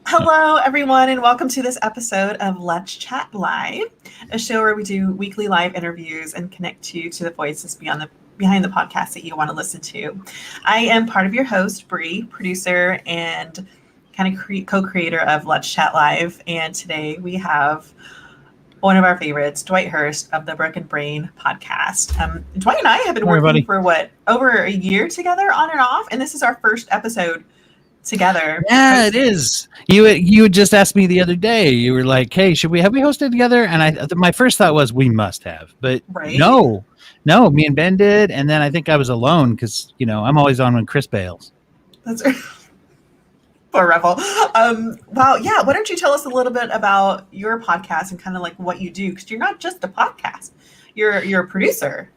Hello, everyone, and welcome to this episode of Let's Chat Live, a show where we do weekly live interviews and connect you to the voices behind the podcast that you want to listen to. I am part of your host, Bree, producer and kind of co-creator of Let's Chat Live, and today we have one of our favorites, Dwight Hurst of the Broken Brain podcast. Dwight and I have been working for over a year together on and off, and this is our first episode together. Yeah, hosting. It is. You had just asked me the other day. You were like, "Hey, have we hosted together?" And my first thought was we must have, but no, me and Ben did, and then I think I was alone because I'm always on when Chris bails. That's right. Poor Revel. Well, yeah. Why don't you tell us a little bit about your podcast and kind of like what you do? Because you're not just a podcast; you're a producer.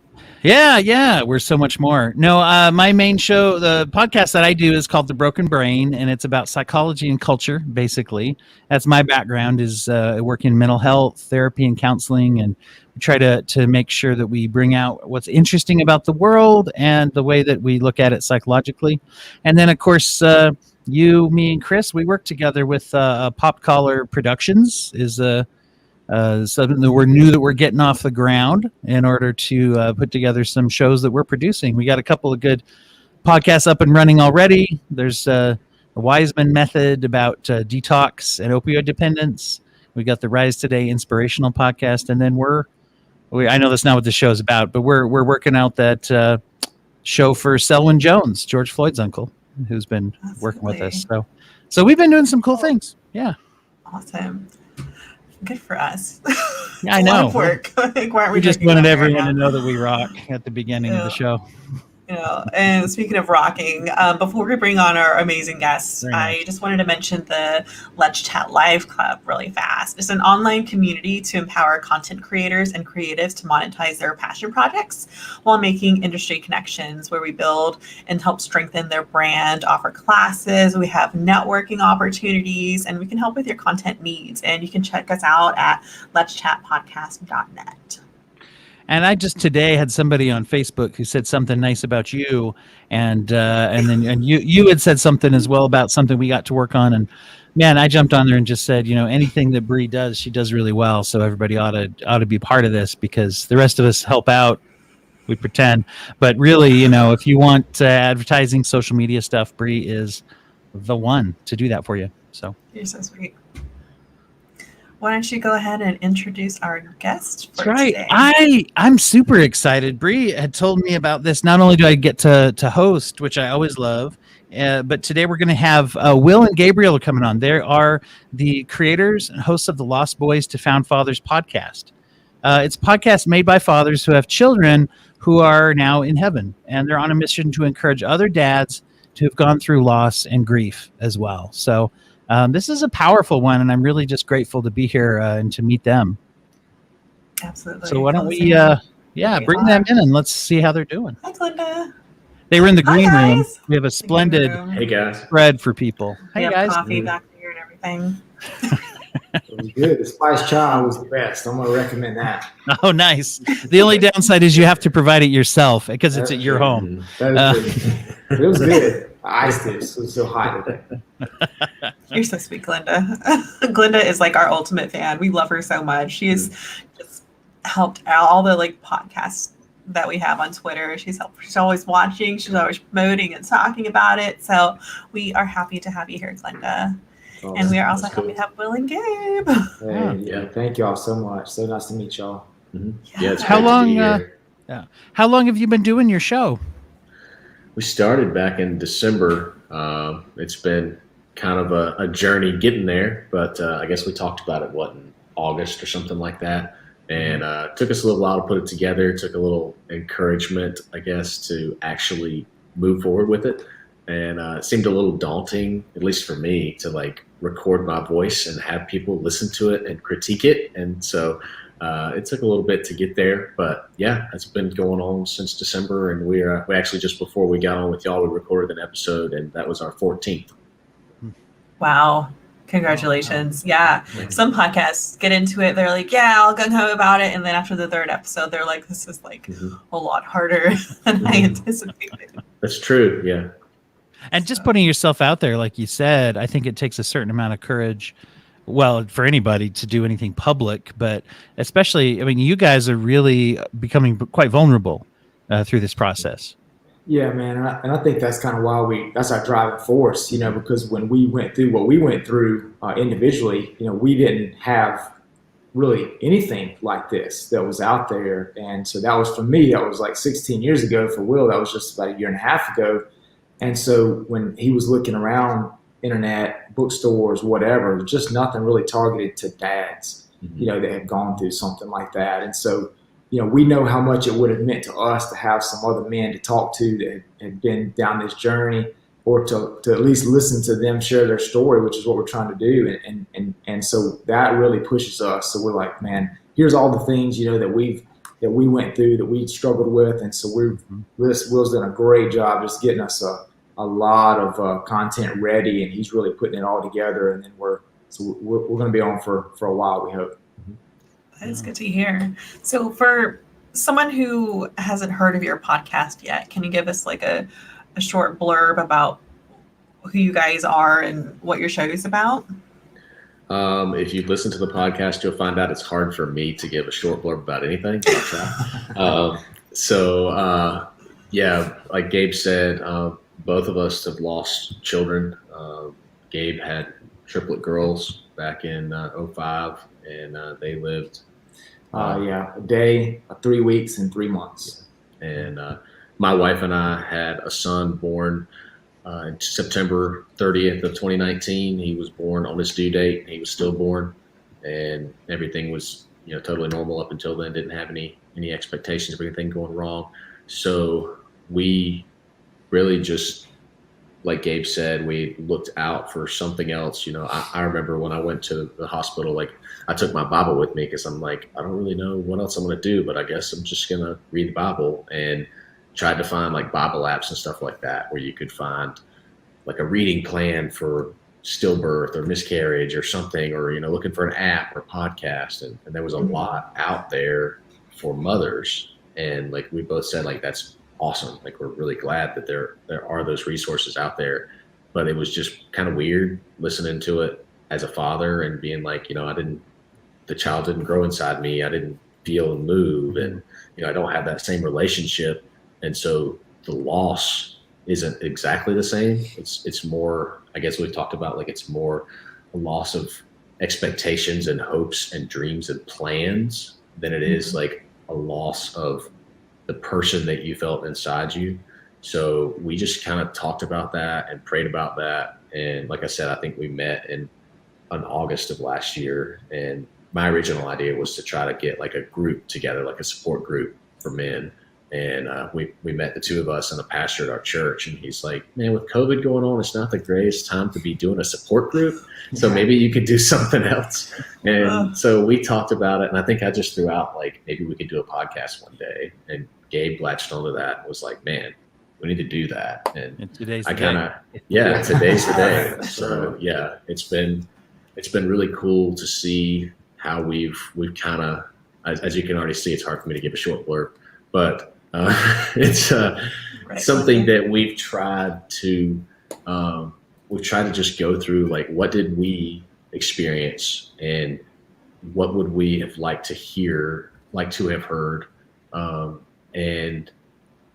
Yeah, we're so much more. No, my main show, the podcast that I do is called The Broken Brain, and it's about psychology and culture, basically. That's my background, is working in mental health, therapy, and counseling, and we try to make sure that we bring out what's interesting about the world and the way that we look at it psychologically. And then, of course, you, me, and Chris, we work together with Pop Collar Productions, is something that we're getting off the ground in order to put together some shows that we're producing. We got a couple of good podcasts up and running already. There's the Wiseman Method about detox and opioid dependence. We got the Rise Today inspirational podcast, and then I know that's not what the show's about, but we're working out that show for Selwyn Jones, George Floyd's uncle, who's been working with us. So we've been doing some cool things. Yeah. Awesome. Good for us. Yeah, I know. Work. We just wanted everyone to know that we rock at the beginning of the show. And speaking of rocking, before we bring on our amazing guests, I just wanted to mention the Let's Chat Live Club really fast. It's an online community to empower content creators and creatives to monetize their passion projects while making industry connections, where we build and help strengthen their brand, offer classes, we have networking opportunities, and we can help with your content needs. And you can check us out at letschatpodcast.net. And I just today had somebody on Facebook who said something nice about you, and then you had said something as well about something we got to work on, and man, I jumped on there and just said, anything that Bree does, she does really well. So everybody ought to be part of this, because the rest of us help out. We pretend, but really, if you want advertising, social media stuff, Bree is the one to do that for you. So you're so sweet. Why don't you go ahead and introduce our guest for today? Right. I'm super excited. Bree had told me about this. Not only do I get to host, which I always love, but today we're going to have Will and Gabriel coming on. They are the creators and hosts of the Lost Boys to Found Fathers podcast. It's a podcast made by fathers who have children who are now in heaven, and they're on a mission to encourage other dads to have gone through loss and grief as well. So this is a powerful one, and I'm really just grateful to be here and to meet them. Absolutely. So why don't we, bring them in and let's see how they're doing. Hi, Glenda. They were in the green room. We have a splendid hey guys spread for people. Hey guys. Coffee back there and everything. It was good. The spice chai was the best. I'm going to recommend that. Oh, nice. The only downside is you have to provide it yourself because it's at your home. It was good. I iced it. It was so hot today. You're so sweet, Glenda. Glenda is like our ultimate fan. We love her so much. She has just helped all the podcasts that we have on Twitter. She's always watching. She's always promoting and talking about it. So we are happy to have you here, Glenda. Oh, and we are also happy to have Will and Gabe. Yeah, thank y'all so much. So nice to meet y'all. Mm-hmm. Yeah, it's how long have you been doing your show? We started back in December. It's been kind of a journey getting there, but I guess we talked about it, in August or something like that. And it took us a little while to put it together. It took a little encouragement, I guess, to actually move forward with it. And it seemed a little daunting, at least for me, to record my voice and have people listen to it and critique it. And so it took a little bit to get there, but yeah, it's been going on since December. And we actually, just before we got on with y'all, we recorded an episode, and that was our 14th. Wow. Congratulations. Yeah. Some podcasts get into it. They're like, yeah, I'll gung ho about it. And then after the third episode, they're like, this is a lot harder than I anticipated. That's true. Yeah. And just putting yourself out there, like you said, I think it takes a certain amount of courage. Well, for anybody to do anything public, but especially, I mean, you guys are really becoming quite vulnerable through this process. Yeah, man, and I think that's kind of why that's our driving force, because when we went through what we went through individually, we didn't have really anything like this that was out there. And so that was, for me, that was like 16 years ago. For Will, that was just about a year and a half ago. And so when he was looking around internet, bookstores, whatever, just nothing really targeted to dads, that had gone through something like that. And so, we know how much it would have meant to us to have some other men to talk to that had been down this journey, or to at least listen to them share their story, which is what we're trying to do. And so that really pushes us. So we're like, man, here's all the things, that we went through, that we struggled with. And so Will's done a great job just getting us a lot of content ready, and he's really putting it all together. And then we're going to be on for a while, we hope. That is good to hear. So for someone who hasn't heard of your podcast yet, can you give us like a short blurb about who you guys are and what your show is about? If you listen to the podcast, you'll find out it's hard for me to give a short blurb about anything. Yeah, like Gabe said, both of us have lost children. Gabe had triplet girls back in 2005, and they lived a day, 3 weeks, and 3 months. And my wife and I had a son born September 30th of 2019. He was born on his due date. He was stillborn, and everything was totally normal up until then. Didn't have any expectations of anything going wrong. So we really just, like Gabe said, we looked out for something else. I remember when I went to the hospital, like I took my Bible with me because I'm like, I don't really know what else I'm going to do, but I guess I'm just going to read the Bible, and tried to find like Bible apps and stuff like that where you could find like a reading plan for stillbirth or miscarriage or something, or, looking for an app or podcast. And there was a lot out there for mothers. And like we both said, like, that's awesome. Like, we're really glad that there are those resources out there. But it was just kind of weird listening to it as a father and being like, the child didn't grow inside me. I didn't feel and move. And, I don't have that same relationship. And so the loss isn't exactly the same. It's more, I guess we've talked about, like, it's more a loss of expectations and hopes and dreams and plans than it is like a loss of the person that you felt inside you. So we just kind of talked about that and prayed about that. And like I said, I think we met in August of last year. And my original idea was to try to get like a group together, like a support group for men. And we met the two of us and a pastor at our church. And he's like, man, with COVID going on, it's not the greatest time to be doing a support group. So maybe you could do something else. And so we talked about it. And I think I just threw out, like, maybe we could do a podcast one day. And Gabe latched onto that and was like, man, we need to do that. And today's I kind of, today's the day. So yeah, it's been really cool to see how we've kind of, as you can already see, it's hard for me to give a short blurb, but it's something that we've tried to just go through, like, what did we experience and what would we have liked to hear, like to have heard, and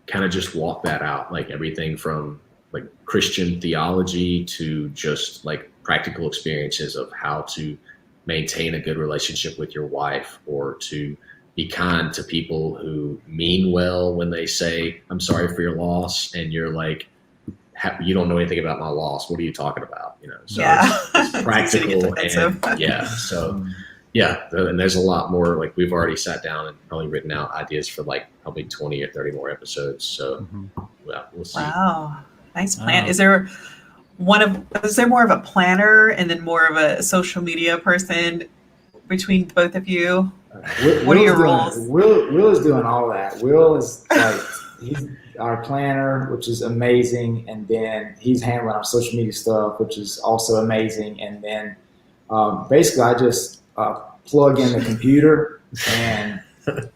kind of just walk that out, like everything from like Christian theology to just like practical experiences of how to maintain a good relationship with your wife, or to be kind to people who mean well when they say, I'm sorry for your loss. And you're like, you don't know anything about my loss. What are you talking about? So it's practical. And there's a lot more, like, we've already sat down and probably written out ideas for like probably 20 or 30 more episodes. So we'll see. Wow. Nice plan. Is there more of a planner and then more of a social media person between both of you? What are your roles? Will is doing all that. Will is like, he's our planner, which is amazing. And then he's handling our social media stuff, which is also amazing. And then basically I just plug in the computer and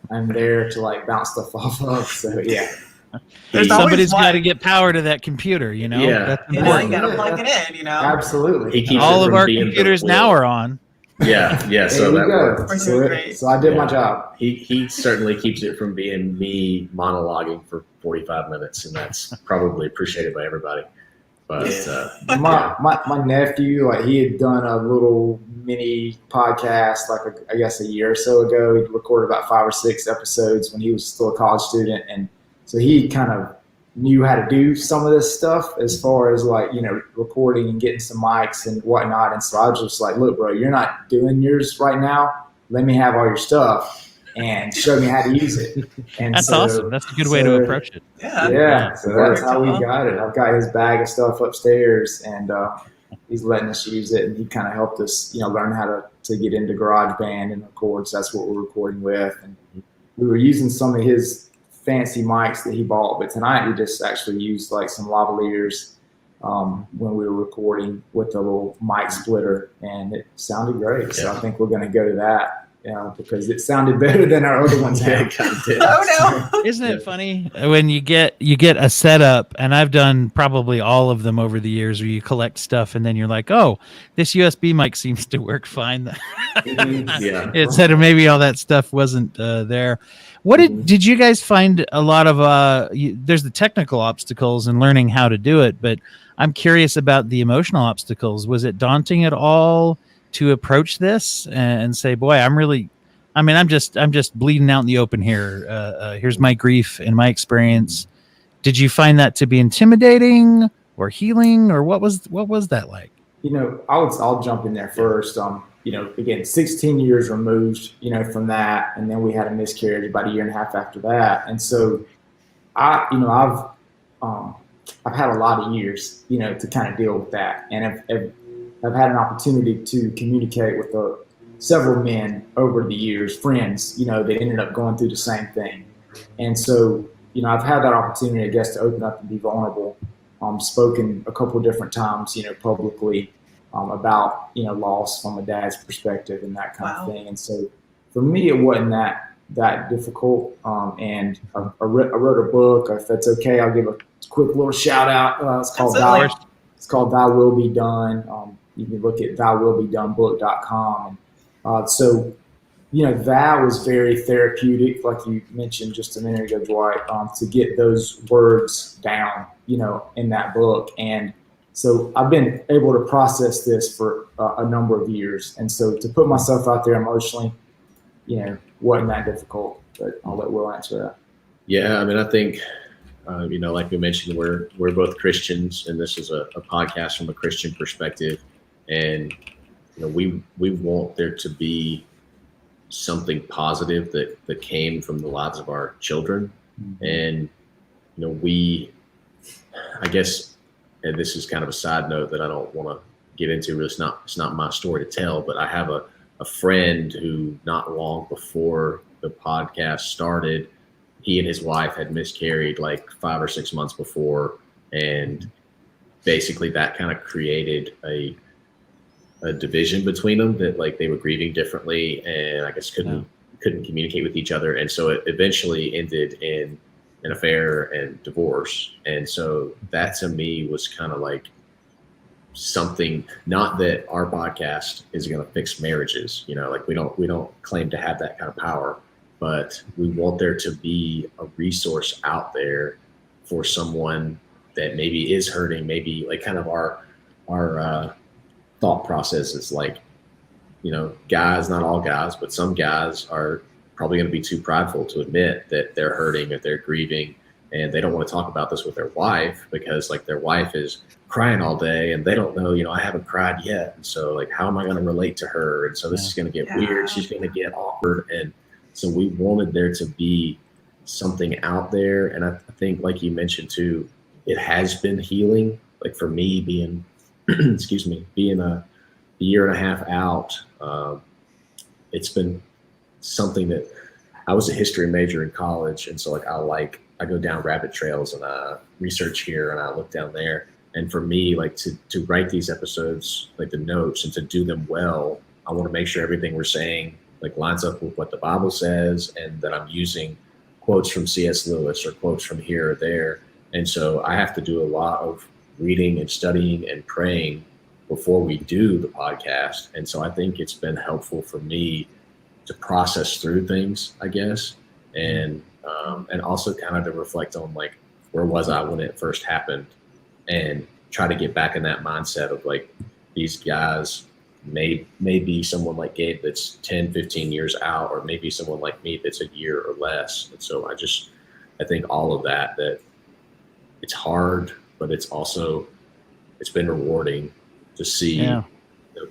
I'm there to like bounce stuff off of. So yeah. There's He- always Somebody's got to one. get power to that computer, you know? Yeah. That's You important. gotta plug it in, Absolutely. He keeps All it of from our being the computers will. now are on. Yeah. There So you that go. works. We're So, doing great. so I did my Yeah. job. He certainly keeps it from being me monologuing for 45 minutes, and that's probably appreciated by everybody. But My nephew, like he had done a little mini podcast, I guess a year or so ago. He recorded about 5 or 6 episodes when he was still a college student, and so he kind of knew how to do some of this stuff as far as recording and getting some mics and whatnot. And so I was just like, look, bro, you're not doing yours right now. Let me have all your stuff and show me how to use it. And That's so, awesome. That's a good way to approach it. Yeah, so that's how we Cool. got it. I've got his bag of stuff upstairs, and he's letting us use it. And he kind of helped us, learn how to get into GarageBand and record. So that's what we're recording with. And we were using some of his fancy mics that he bought, but tonight we just actually used like some lavaliers when we were recording with the little mic splitter, and it sounded great. So I think we're going to go to that. Because it sounded better than our other ones yeah, had. it kind of did. Oh no. Isn't it funny when you get a setup, and I've done probably all of them over the years, where you collect stuff and then you're like, oh, this USB mic seems to work fine. Yeah. Instead of maybe all that stuff wasn't there. What did you guys find a lot of there's the technical obstacles in learning how to do it, but I'm curious about the emotional obstacles. Was it daunting at all to approach this and say, boy, I'm just bleeding out in the open here. Here's my grief and my experience. Did you find that to be intimidating or healing, or what was that like? I'll jump in there first. Again, 16 years removed, from that, and then we had a miscarriage about a year and a half after that. And so I've had a lot of years, to kind of deal with that. And I've had an opportunity to communicate with several men over the years, friends, that ended up going through the same thing. And so, I've had that opportunity, I guess, to open up and be vulnerable. Spoken a couple of different times, publicly about, loss from a dad's perspective and that kind of thing. And so for me, it wasn't that difficult. And I wrote a book. If that's okay, I'll give a quick little shout out. It's called Thy Will Be Done. You can look at thywillbedonebook.com. So, that was very therapeutic, like you mentioned just a minute ago, Dwight, to get those words down, in that book. And so I've been able to process this for a number of years. And so to put myself out there emotionally, wasn't that difficult, but I'll let Will answer that. Yeah, I mean, I think, like we mentioned, we're both Christians, and this is a podcast from a Christian perspective. And, we want there to be something positive that came from the lives of our children. Mm-hmm. And, I guess, and this is kind of a side note that I don't want to get into. It's not my story to tell, but I have a friend who not long before the podcast started, he and his wife had miscarried like 5 or 6 months before. And basically that kind of created a division between them, that like they were grieving differently and I guess couldn't communicate with each other. And so it eventually ended in an affair and divorce. And so that to me was kind of like something, not that our podcast is going to fix marriages, like we don't claim to have that kind of power, but we want there to be a resource out there for someone that maybe is hurting, maybe like kind of our thought process is like, guys, not all guys, but some guys are probably going to be too prideful to admit that they're hurting, that they're grieving, and they don't want to talk about this with their wife because like their wife is crying all day and they don't know, I haven't cried yet. And so like, how am I going to relate to her? And so this is going to get weird. She's going to get awkward. And so we wanted there to be something out there. And I think, like you mentioned too, it has been healing. Like for me being, being a year and a half out, it's been something that I was a history major in college. And so like I go down rabbit trails and I research here and I look down there. And for me, like to write these episodes, like the notes, and to do them well, I want to make sure everything we're saying like lines up with what the Bible says, and that I'm using quotes from C.S. Lewis or quotes from here or there. And so I have to do a lot of reading and studying and praying before we do the podcast. And so I think it's been helpful for me to process through things, I guess, and also kind of to reflect on like, where was I when it first happened, and try to get back in that mindset of like, these guys may be someone like Gabe that's 10, 15 years out, or maybe someone like me that's a year or less. And so I think all of that it's hard, but it's been rewarding to see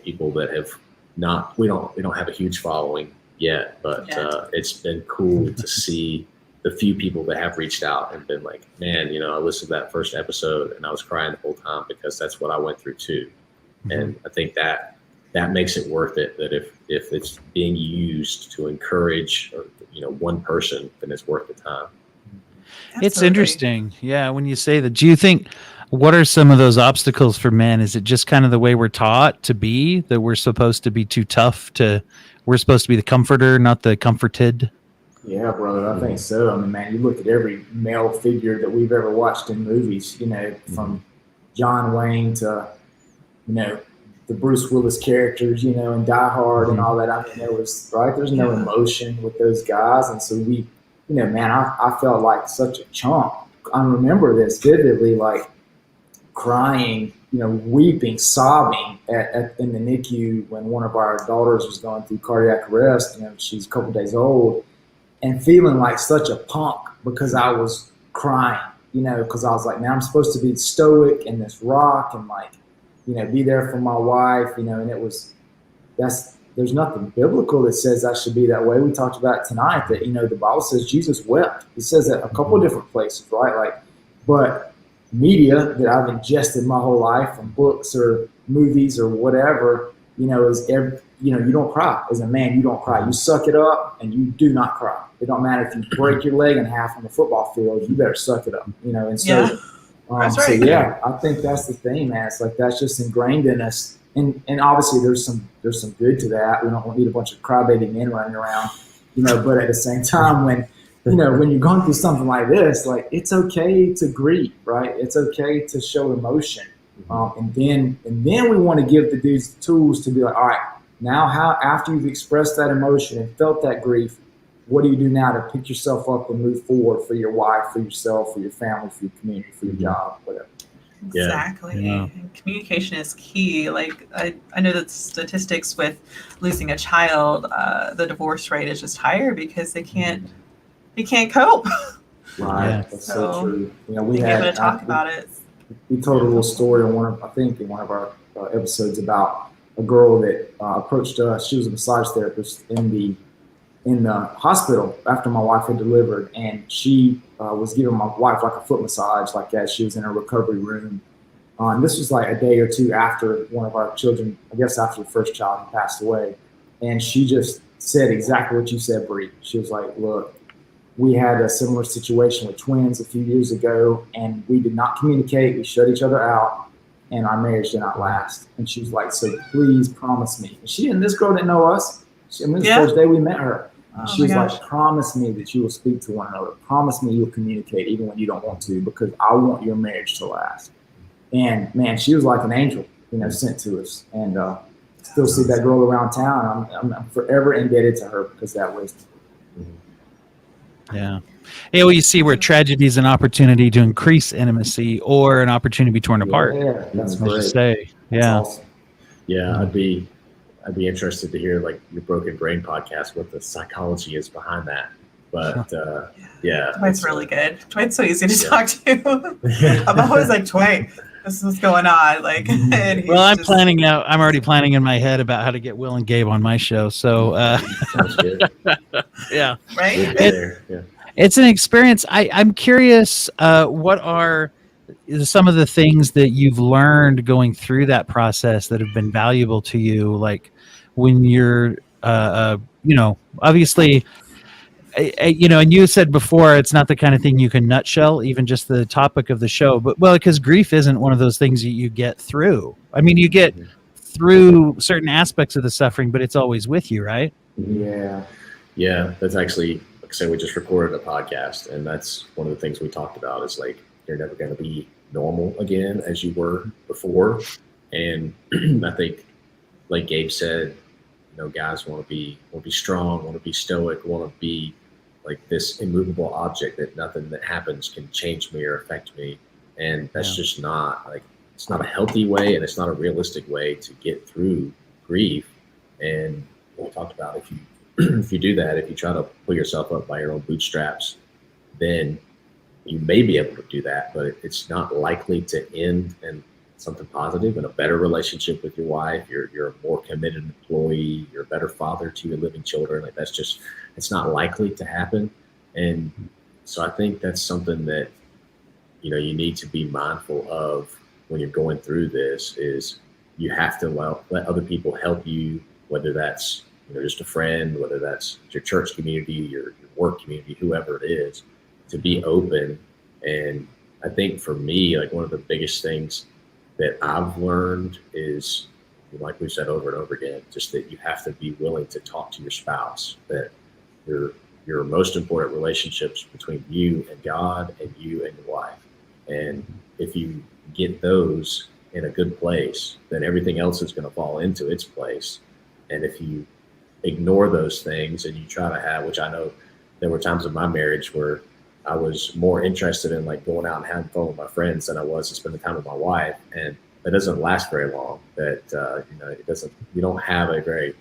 people that have not, we don't have a huge following yet, but it's been cool to see the few people that have reached out and been like, man, I listened to that first episode and I was crying the whole time because that's what I went through too. Mm-hmm. And I think that makes it worth it, that if it's being used to encourage one person, then it's worth the time. Absolutely. It's interesting. Yeah. When you say that, do you think, what are some of those obstacles for men? Is it just kind of the way we're taught to be, that we're supposed to be too tough we're supposed to be the comforter, not the comforted? Yeah, brother, I think so. I mean, man, you look at every male figure that we've ever watched in movies, from John Wayne to, the Bruce Willis characters, and Die Hard and all that. I mean, there's no emotion with those guys. And so we, man, I felt like such a chump. I remember this vividly, like crying, weeping, sobbing in the NICU when one of our daughters was going through cardiac arrest. She's a couple days old, and feeling like such a punk because I was crying, because I was like, man, I'm supposed to be stoic in this rock and like, be there for my wife, and there's nothing biblical that says I should be that way. We talked about tonight that, the Bible says Jesus wept. It says that a couple of different places, right? Like, but media that I've ingested my whole life from books or movies or whatever, is you don't cry. As a man, you don't cry. You suck it up and you do not cry. It don't matter if you break your leg in half on the football field, you better suck it up, and so, that's right. So yeah, I think that's the thing, man. It's like, that's just ingrained in us. And obviously there's some good to that. We don't need a bunch of crybaby men running around, but at the same time, when you're going through something like this, like, it's okay to grieve, right? It's okay to show emotion. And then we want to give the dudes the tools to be like, all right, now after you've expressed that emotion and felt that grief, what do you do now to pick yourself up and move forward for your wife, for yourself, for your family, for your community, for your job, whatever? Exactly. Yeah. And communication is key. Like, I know that statistics with losing a child, the divorce rate is just higher because they can't cope. Right. Yeah. That's so true. We had to talk about it. We told a little story in one of our episodes about a girl that approached us. She was a massage therapist in the hospital after my wife had delivered, and she was giving my wife like a foot massage, like as she was in her recovery room. And this was like a day or two after one of our children, I guess after the first child had passed away. And she just said exactly what you said, Bree. She was like, look, we had a similar situation with twins a few years ago, and we did not communicate. We shut each other out, and our marriage did not last. And she was like, so please promise me. And this girl didn't know us. It was the first day we met her. She was like, promise me that you will speak to one another. Promise me you'll communicate even when you don't want to, because I want your marriage to last. And man, she was like an angel, sent to us. And still see that girl around town. I'm forever indebted to her because of that wisdom. Yeah. Well, you see where tragedy is an opportunity to increase intimacy or an opportunity to be torn apart. Yeah, that's great. That's awesome. Yeah, I'd be interested to hear like your Broken Brain podcast, what the psychology is behind that. But yeah, Dwight's really good. Dwight's so easy to talk to. I'm always like, Dwight, this is what's going on. Like, and well, I'm already planning in my head about how to get Will and Gabe on my show. So sounds good. Yeah, right. It's an experience. I'm curious. What are some of the things that you've learned going through that process that have been valuable to you? Like when you're, obviously, and you said before, it's not the kind of thing you can nutshell, even just the topic of the show, but because grief isn't one of those things that you get through. I mean, you get through certain aspects of the suffering, but it's always with you, right? Yeah. Yeah. That's actually like say we just recorded a podcast, and that's one of the things we talked about is like you're never going to be normal again as you were before. And I think, like Gabe said, guys want to be strong, want to be stoic, want to be like this immovable object that nothing that happens can change me or affect me. And that's just not like, it's not a healthy way, and it's not a realistic way to get through grief. And we talked about if you do that, if you try to pull yourself up by your own bootstraps, then you may be able to do that, but it's not likely to end in something positive and a better relationship with your wife. You're a more committed employee. You're a better father to your living children. Like it's not likely to happen. And so I think that's something that, you need to be mindful of when you're going through this is you have to let other people help you, whether that's, just a friend, whether that's your church community, your work community, whoever it is, to be open. And I think for me, like one of the biggest things that I've learned is, like we've said over and over again, just that you have to be willing to talk to your spouse, that your most important relationships between you and God and you and your wife. And if you get those in a good place, then everything else is going to fall into its place. And if you ignore those things and you try to have, which I know there were times in my marriage where I was more interested in like going out and having fun with my friends than I was to spend the time with my wife. And that doesn't last very long. That, you don't have a very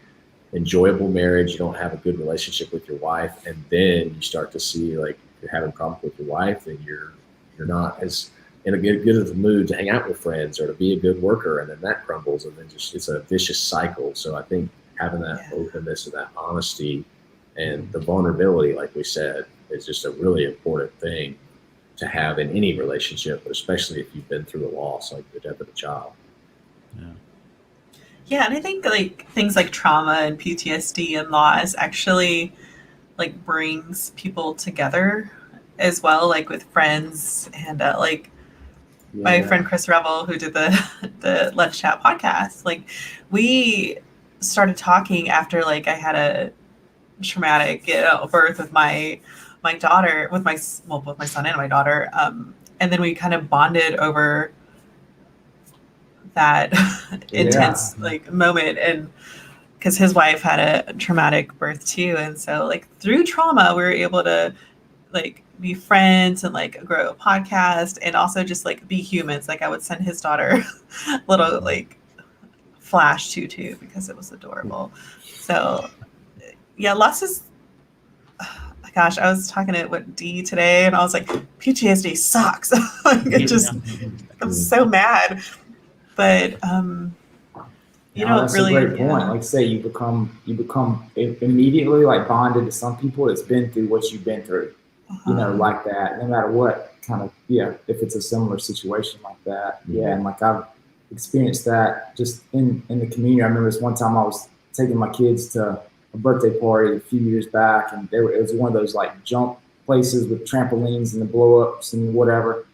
enjoyable marriage. You don't have a good relationship with your wife. And then you start to see like you're having problems with your wife and you're not as in a good of a mood to hang out with friends or to be a good worker. And then that crumbles, and then it's a vicious cycle. So I think having that openness and that honesty and the vulnerability, like we said, is just a really important thing to have in any relationship, but especially if you've been through a loss, like the death of a child. Yeah, and I think like things like trauma and PTSD and loss actually like brings people together as well, like with friends and my friend Chris Revel, who did the Let's Chat podcast, like we started talking after like I had a traumatic birth with my daughter, with both my son and my daughter, and then we kind of bonded over that intense like moment, and because his wife had a traumatic birth too, and so like through trauma we were able to like be friends and like grow a podcast and also just like be humans. Like I would send his daughter little like flash tutu because it was adorable. So yeah, loss is, gosh, I was talking to D today and I was like, PTSD sucks. Like it just, I'm so mad. But that's really, a great point. Like say you become immediately like bonded to some people that's been through what you've been through. Like that, no matter what kind of, if it's a similar situation like that. And like I've experienced that just in the community. I remember this one time I was taking my kids to a birthday party a few years back, and it was one of those like jump places with trampolines and the blow ups and whatever.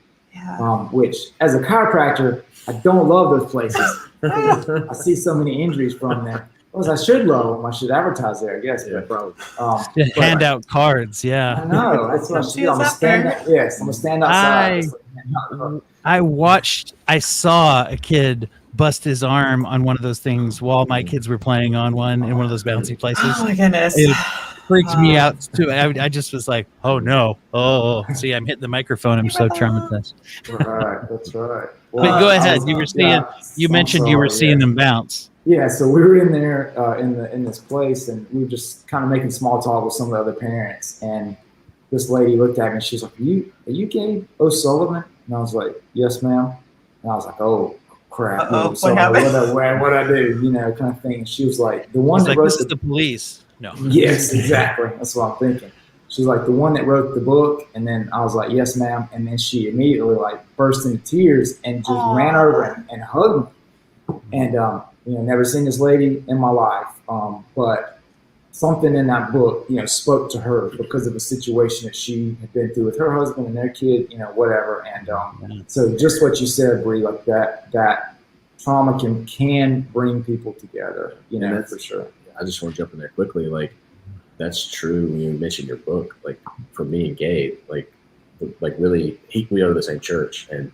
Which as a chiropractor, I don't love those places. I see so many injuries from them. I should love them. I should advertise there, I guess. Yeah, probably. Hand out cards, I know. That's what I should do. I'm gonna stand outside. I saw a kid bust his arm on one of those things while my kids were playing on one in one of those bouncy places. Oh my goodness. It freaked me out too. I just was like, oh no. Oh, see, I'm hitting the microphone. I'm so traumatized. Right, that's right. Well, but go ahead. You mentioned you were seeing them bounce. Yeah, so we were in there in this place, and we were just kind of making small talk with some of the other parents. And this lady looked at me, and she was like, are you Gabe O'Sullivan? And I was like, yes, ma'am. And I was like, oh, crap. What happened? What I do, kind of thing. And she was like, the one that wrote this is the police. No. Yes, exactly. That's what I'm thinking. She's like, the one that wrote the book. And then I was like, yes, ma'am. And then she immediately like burst into tears and just ran over and hugged me. And, never seen this lady in my life, but something in that book, spoke to her because of the situation that she had been through with her husband and their kid, whatever. And so just what you said, Bree, like that trauma can bring people together, for sure. I just want to jump in there quickly. Like that's true when you mentioned your book. Like for me and Gabe, like really, we go to the same church, and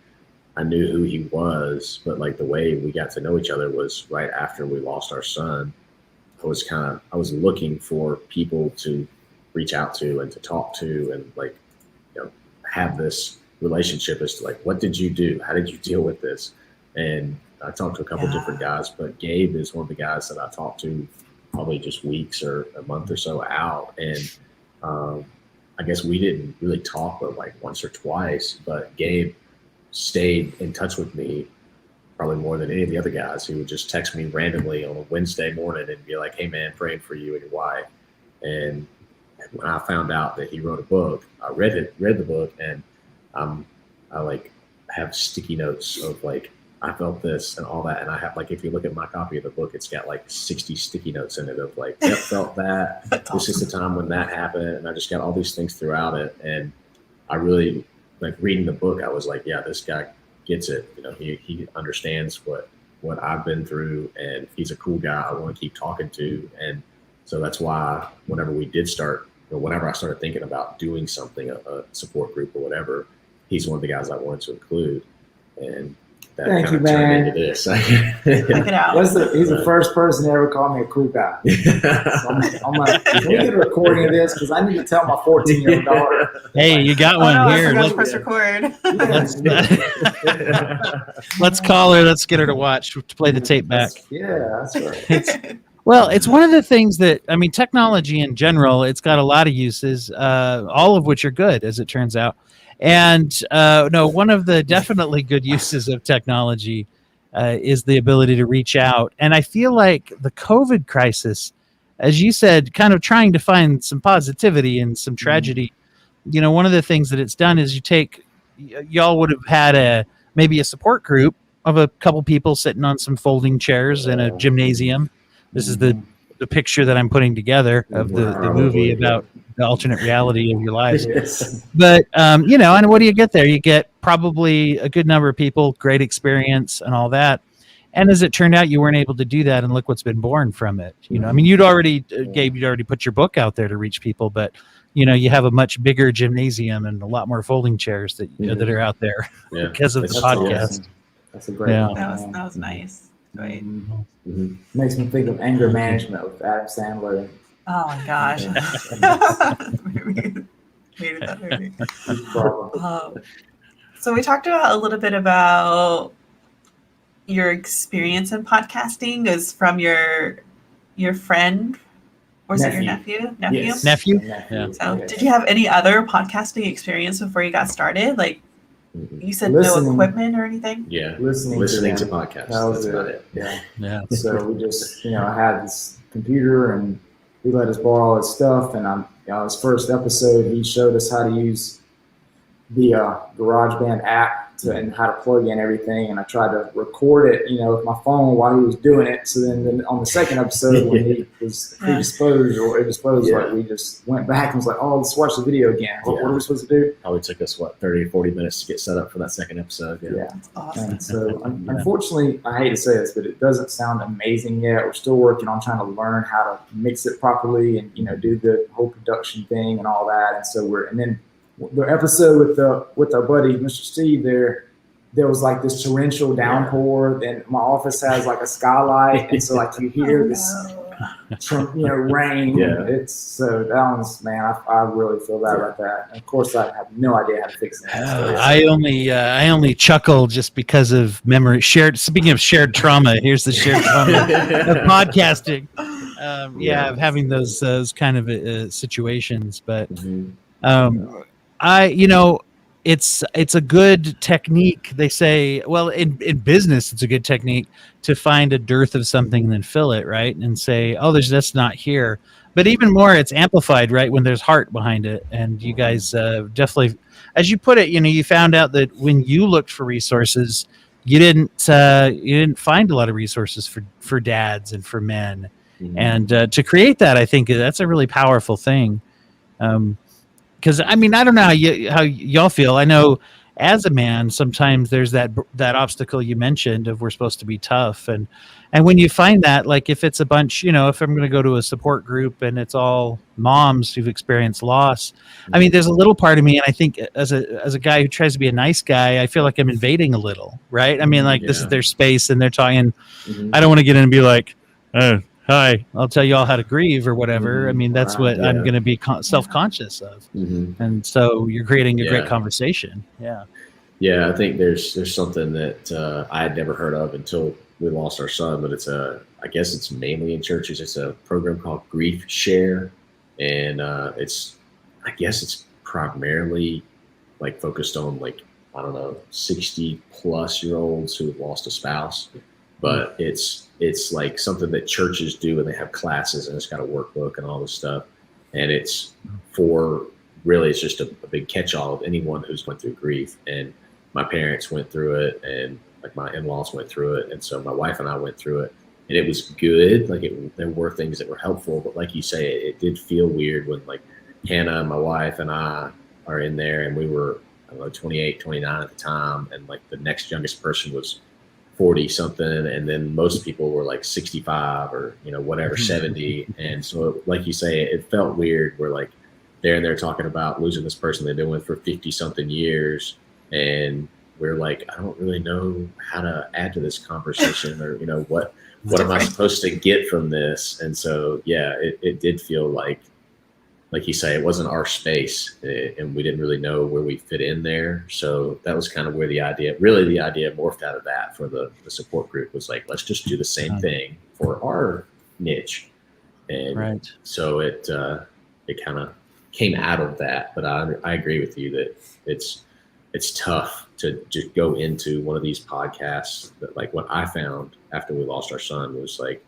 I knew who he was, but like the way we got to know each other was right after we lost our son. I was looking for people to reach out to and to talk to, and like, have this relationship as to like, what did you do? How did you deal with this? And I talked to a couple different guys, but Gabe is one of the guys that I talked to probably just weeks or a month or so out. And I guess we didn't really talk but like once or twice, but Gabe stayed in touch with me probably more than any of the other guys. He would just text me randomly on a Wednesday morning and be like, hey man, praying for you and your wife. And when I found out that he wrote a book, I read the book, and I like have sticky notes of like, I felt this and all that. And I have like, if you look at my copy of the book, it's got like 60 sticky notes in it of like, yep, felt that. This is the time when that happened. And I just got all these things throughout it. And I really like reading the book. I was like, yeah, this guy gets it. He understands what I've been through, and he's a cool guy I want to keep talking to. And so that's why whenever I started thinking about doing something, a support group or whatever, he's one of the guys I wanted to include. And that Thank you, kind of turned man. into this. Check it out. He's the first person to ever call me a cool guy. So I'm like, can we get a recording of this? Because I need to tell my 14-year-old daughter. Hey, you got Oh one no, I here. forgot to press record. Let's call her. Let's get her to watch, to play the tape back. Yeah, that's right. Well, it's one of the things that, I mean, technology in general, it's got a lot of uses, all of which are good, as it turns out. And one of the definitely good uses of technology is the ability to reach out. And I feel like the COVID crisis, as you said, kind of trying to find some positivity and some tragedy. One of the things that it's done is y'all would have had maybe a support group of a couple people sitting on some folding chairs in a gymnasium. This is the picture that I'm putting together of the movie about the alternate reality of your lives. Yes. But, and what do you get there? You get probably a good number of people, great experience and all that. And as it turned out, you weren't able to do that. And look what's been born from it. I mean, Gabe, you'd already put your book out there to reach people, but you have a much bigger gymnasium and a lot more folding chairs that are out there because of the podcast. Awesome. That's a great one. That was nice. Right. Mm-hmm. Makes me think of anger management with Adam Sandler. Oh my gosh. Hated that movie. So we talked a little bit about your experience in podcasting is from your friend, or is it your nephew? Yes. Nephew? Yeah. So did you have any other podcasting experience before you got started? Like you said, no equipment or anything? Yeah, listening to podcasts. That's about it. Yeah. So we just, I had this computer, and he let us borrow all his stuff. And his first episode, he showed us how to use the GarageBand app and how to plug in everything. And I tried to record it, with my phone while he was doing it. So then on the second episode, when he was predisposed or indisposed, like we just went back and was like, oh, let's watch the video again. What are we supposed to do? Probably took us 30 or 40 minutes to get set up for that second episode. Yeah. That's awesome. And so unfortunately, I hate to say this, but it doesn't sound amazing yet. We're still working on trying to learn how to mix it properly and, do the whole production thing and all that. And so then the episode with our buddy, Mr. Steve there was like this torrential downpour, and my office has like a skylight. And so like you hear this, rain. Yeah. It's so that one's, man, I really feel bad about that. And of course I have no idea how to fix it. I only chuckle just because of memory speaking of shared trauma, here's the shared trauma of podcasting. Of having those kind of situations, but it's a good technique. They say, well, in business, it's a good technique to find a dearth of something and then fill it, right? And say, oh, that's not here. But even more, it's amplified, right, when there's heart behind it. And you guys definitely, as you put it, you found out that when you looked for resources, you didn't find a lot of resources for dads and for men. Mm-hmm. And to create that, I think that's a really powerful thing. Because I mean, I don't know how y'all feel. I know as a man, sometimes there's that obstacle you mentioned of we're supposed to be tough. And when you find that, like if it's a bunch, if I'm going to go to a support group and it's all moms who've experienced loss, I mean, there's a little part of me, and I think as a guy who tries to be a nice guy, I feel like I'm invading a little, right? I mean, like this is their space and they're talking. I don't want to get in and be like, oh, hi, I'll tell you all how to grieve or whatever. I mean, that's what I'm going to be self-conscious of. And so you're creating a great conversation. Yeah, I think there's something that I had never heard of until we lost our son, but I guess it's mainly in churches. It's a program called Grief Share, and I guess it's primarily like focused on like, I don't know, 60-plus-year-olds who have lost a spouse, but it's like something that churches do, and they have classes, and it's got a workbook and all this stuff, and it's just a big catch-all of anyone who's went through grief. And my parents went through it, and like my in-laws went through it, and so my wife and I went through it, and it was good. Like there were things that were helpful, but like you say, it did feel weird when like Hannah, my wife, and I are in there, and we were, I don't know, 28, 29 at the time, and like the next youngest person was 40 something, and then most people were like 65 or whatever, 70. And so like you say, it felt weird. We're like they're talking about losing this person they've been with for 50 something years, and we're like, I don't really know how to add to this conversation, or what am I supposed to get from this? And so it did feel like you say, it wasn't our space, and we didn't really know where we fit in there. So that was kind of where the idea morphed out of that for the support group, was like, let's just do the same thing for our niche. And so it kind of came out of that. But I agree with you that it's tough to just go into one of these podcasts. That, like, what I found after we lost our son was like,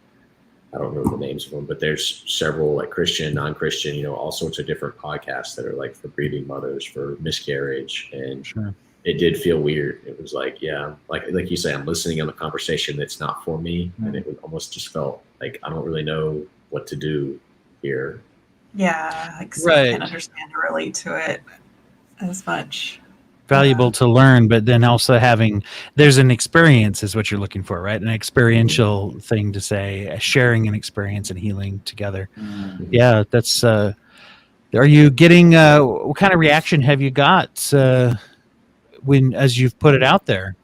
I don't remember the names of them, but there's several like Christian, non-Christian, all sorts of different podcasts that are like for grieving mothers, for miscarriage. And it did feel weird. It was like, like you say, I'm listening on a conversation that's not for me. And it almost just felt like, I don't really know what to do here. Yeah. Like, so I can't understand or relate to it as much. Valuable to learn, but then also there's an experience is what you're looking for, right? An experiential thing to say, sharing an experience and healing together. Yeah, that's are you getting what kind of reaction have you got as you've put it out there?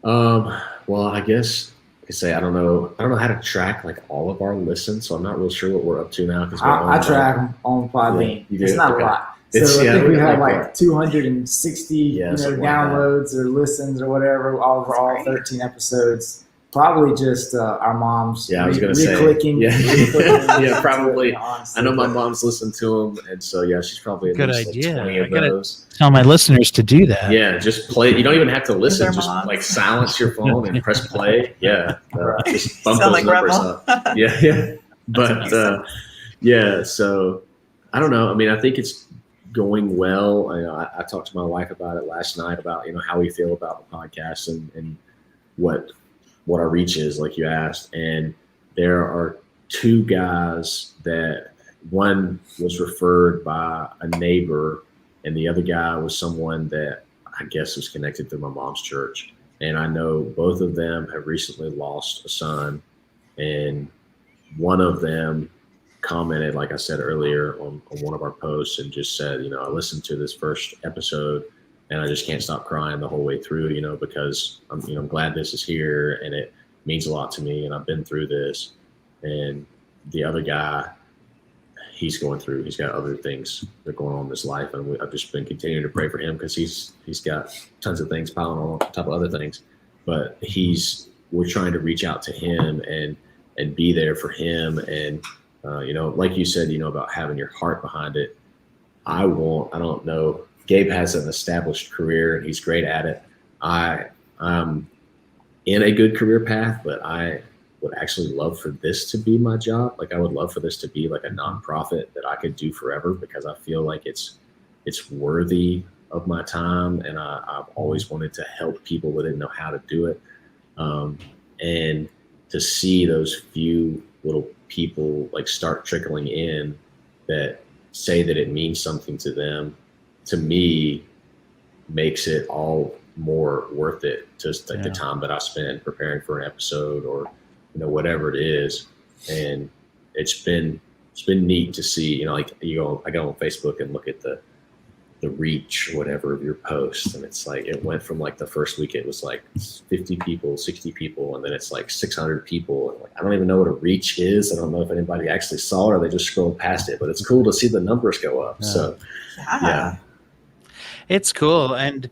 Well, I guess I say I don't know how to track like all of our listens, so I'm not real sure what we're up to now. Because I track them on Podbean. Yeah, it's not a lot. So I think we have like 260 downloads or listens or whatever over all 13 episodes. Probably just our moms re-clicking. Yeah, probably. I know my mom's listened to them, and so she's probably at least like 20 of those. Tell my listeners to do that. Yeah, just play. You don't even have to listen. Just like silence your phone and press play. Yeah, just bump those numbers up. Yeah. But so I don't know. I mean, I think it's going well. I talked to my wife about it last night about how we feel about the podcast and what our reach is, like you asked. And there are two guys that one was referred by a neighbor, and the other guy was someone that I guess was connected to my mom's church. And I know both of them have recently lost a son, and one of them commented, like I said earlier, on one of our posts and just said, I listened to this first episode and I just can't stop crying the whole way through, because I'm glad this is here and it means a lot to me and I've been through this. And the other guy, he's got other things that are going on in his life, and I've just been continuing to pray for him because he's got tons of things piling on top of other things. But we're trying to reach out to him and be there for him. And like you said, about having your heart behind it. I don't know. Gabe has an established career and he's great at it. I'm in a good career path, but I would actually love for this to be my job. Like I would love for this to be like a nonprofit that I could do forever, because I feel like it's worthy of my time. And I've always wanted to help people that didn't know how to do it. And to see those few little people like start trickling in that say that it means something to them, to me, makes it all more worth it. Just like the time that I spend preparing for an episode, or whatever it is. And it's been neat to see, like I go on Facebook and look at the reach or whatever of your post, and it's like it went from like the first week it was like 50 people, 60 people, and then it's like 600 people, and like I don't even know what a reach is. I don't know if anybody actually saw it or they just scrolled past it, but it's cool to see the numbers go up. So it's cool. And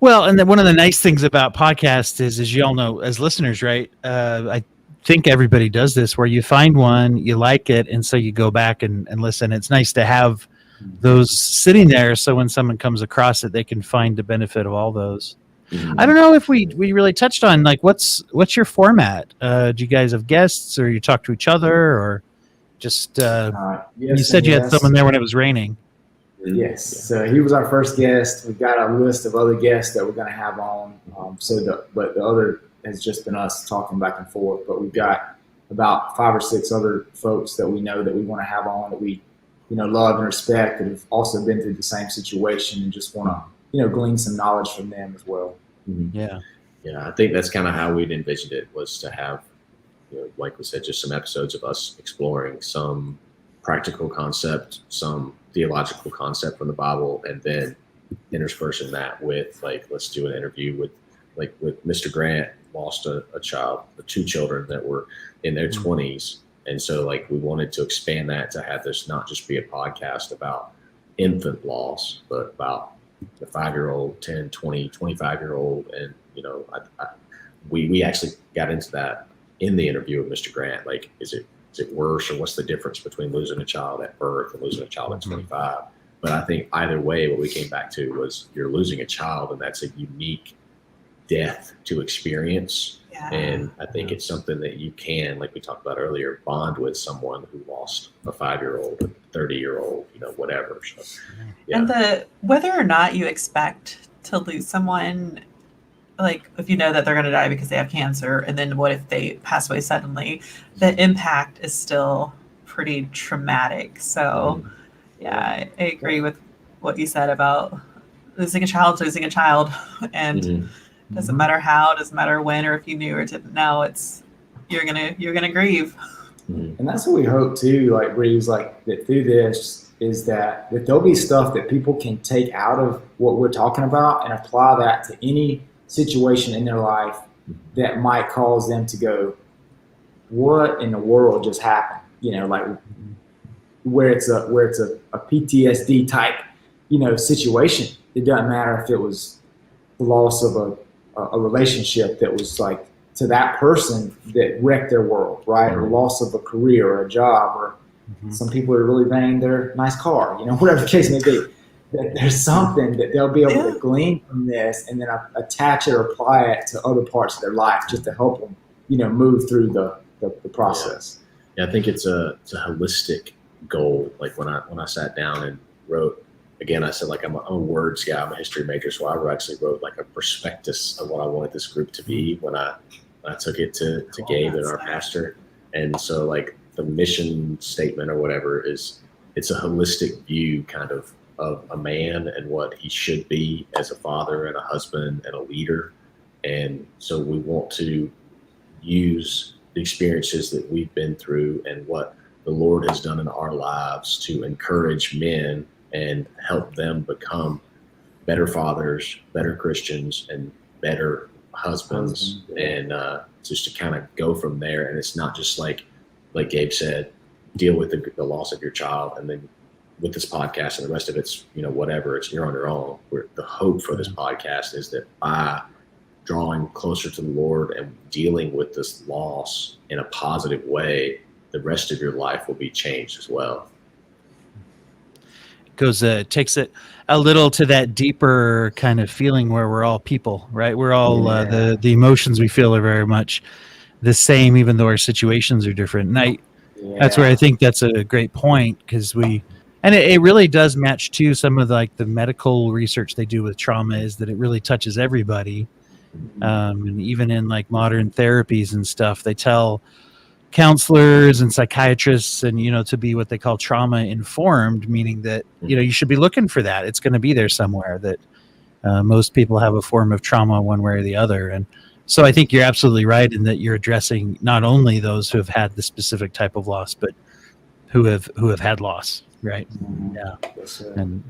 then one of the nice things about podcasts is, as you all know as listeners, right, I think everybody does this, where you find one, you like it, and so you go back and listen. It's nice to have those sitting there, so when someone comes across it, they can find the benefit of all those. I don't know if we really touched on, like, what's your format? Do you guys have guests, or you talk to each other, or just you said you had someone there when it was raining? Yes. So he was our first guest. We've got a list of other guests that we're going to have on. But the other has just been us talking back and forth. But we've got about 5 or 6 other folks that we know that we want to have on, that we love and respect, that have also been through the same situation, and just want to, glean some knowledge from them as well. Yeah. I think that's kind of how we'd envisioned it, was to have, like we said, just some episodes of us exploring some practical concept, some theological concept from the Bible, and then interspersing that with, like, let's do an interview with Mr. Grant lost a child, 2 children that were in their 20s. And so, like, we wanted to expand that to have this not just be a podcast about infant loss, but about the 5-year-old, 10, 20, 25-year-old. And, we actually got into that in the interview with Mr. Grant. Like, is it worse, or what's the difference between losing a child at birth and losing a child at 25? But I think either way, what we came back to was, you're losing a child, and that's a unique death to experience. And I think it's something that you can, like we talked about earlier, bond with someone who lost a 5-year-old, a 30-year-old, whatever. So, And whether or not you expect to lose someone, like if you know that they're going to die because they have cancer, and then what if they pass away suddenly, the impact is still pretty traumatic. So I agree with what you said about losing a child, and doesn't matter how, doesn't matter when, or if you knew or didn't know, you're gonna grieve. And that's what we hope too, like Breeze, like that through this is that there'll be stuff that people can take out of what we're talking about and apply that to any situation in their life that might cause them to go, what in the world just happened? Like where it's a PTSD type, situation. It doesn't matter if it was the loss of a relationship that was like to that person that wrecked their world, right? Or loss of a career or a job, or some people are really vain their nice car, whatever the case may be. That there's something that they'll be able to glean from this, and then attach it or apply it to other parts of their life, just to help them, move through the process. Yeah, I think it's a holistic goal. Like when I sat down and wrote. Again, I said, like, I'm a words guy. I'm a history major, so I actually wrote like a prospectus of what I wanted this group to be when I took it to Gabe and our pastor. And so, like, the mission statement or whatever it's a holistic view kind of a man and what he should be as a father and a husband and a leader. And so we want to use the experiences that we've been through and what the Lord has done in our lives to encourage men and help them become better fathers, better Christians, and better husbands, and just to kind of go from there. And it's not just like Gabe said, deal with the loss of your child, and then with this podcast and the rest of it's, whatever, you're on your own. The hope for this podcast is that by drawing closer to the Lord and dealing with this loss in a positive way, the rest of your life will be changed as well. Takes it a little to that deeper kind of feeling where we're all people, right? We're all the emotions we feel are very much the same, even though our situations are different. And that's where I think that's a great point, because it really does match to some of the medical research they do with trauma, is that it really touches everybody. And even in like modern therapies and stuff, they tell counselors and psychiatrists and to be what they call trauma informed, meaning that you should be looking for that. It's going to be there somewhere, that Most people have a form of trauma one way or the other. And so I think you're absolutely right in that you're addressing not only those who have had the specific type of loss, but who have had loss, right? Yeah. And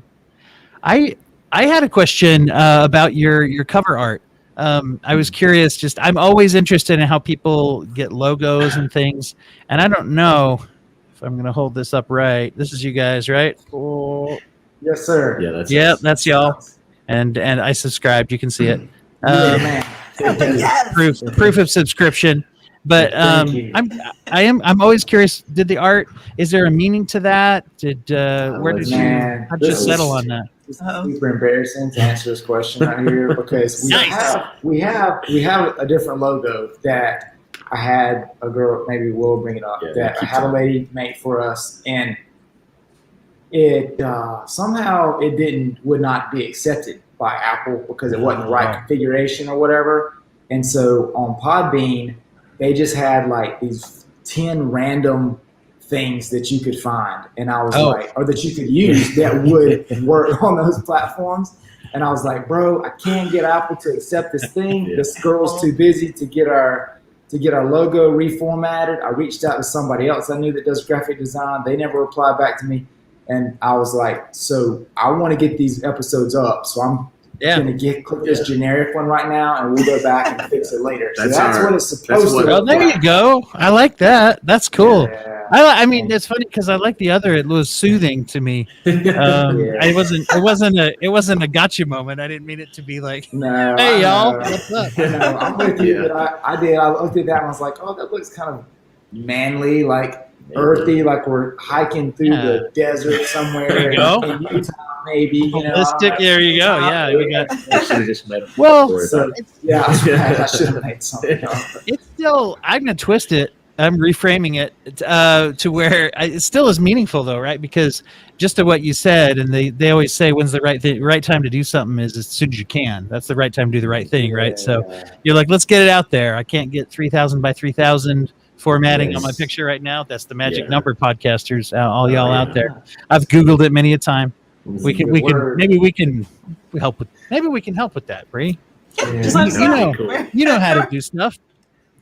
I had a question about your cover art. I was curious. I'm always interested in how people get logos and things, and I don't know if I'm going to hold this up right. This is you guys, right? Oh, yes, sir. Yeah, that's y'all. And I subscribed. You can see it. Man. Yes. Proof of subscription. But I'm always curious. Did the art? Is there a meaning to that? How'd you settle on that? It's super embarrassing to answer this question right here because we have a different logo that I had a girl, maybe we'll bring it up, that I had a lady make for us, and it somehow would not be accepted by Apple because it wasn't the right configuration or whatever. And so on Podbean, they just had like these 10 random things that you could find, and I was like, or that you could use that would work on those platforms. And I was like, bro, I can't get Apple to accept this thing. This girl's too busy to get our logo reformatted. I reached out to somebody else I knew that does graphic design. They never replied back to me. And I was like, so I want to get these episodes up. So I'm going to click this generic one right now, and we'll go back and fix it later. So that's what it's supposed to look like. Oh, there you go. I like that. That's cool. Yeah. I mean, it's funny because I like the other. It was soothing to me. It wasn't a gotcha moment. I didn't mean it to be like, hey y'all, what's up? No, I'm with you. But I did. I looked at that and I was like, oh, that looks kind of manly, like earthy, like we're hiking through the desert somewhere in Utah, maybe. Holistic. There you go. Yeah, we got. I should have just made a I should have made something up. It's still. I'm gonna twist it. I'm reframing it to where it still is meaningful, though, right? Because just to what you said, and they always say, when's the right time to do something is as soon as you can. That's the right time to do the right thing, right? So you're like, let's get it out there. I can't get 3,000 by 3,000 formatting on my picture right now. That's the magic number, podcasters, all y'all out there. I've Googled it many a time. Maybe we can help with that, Bree. You know how to do stuff.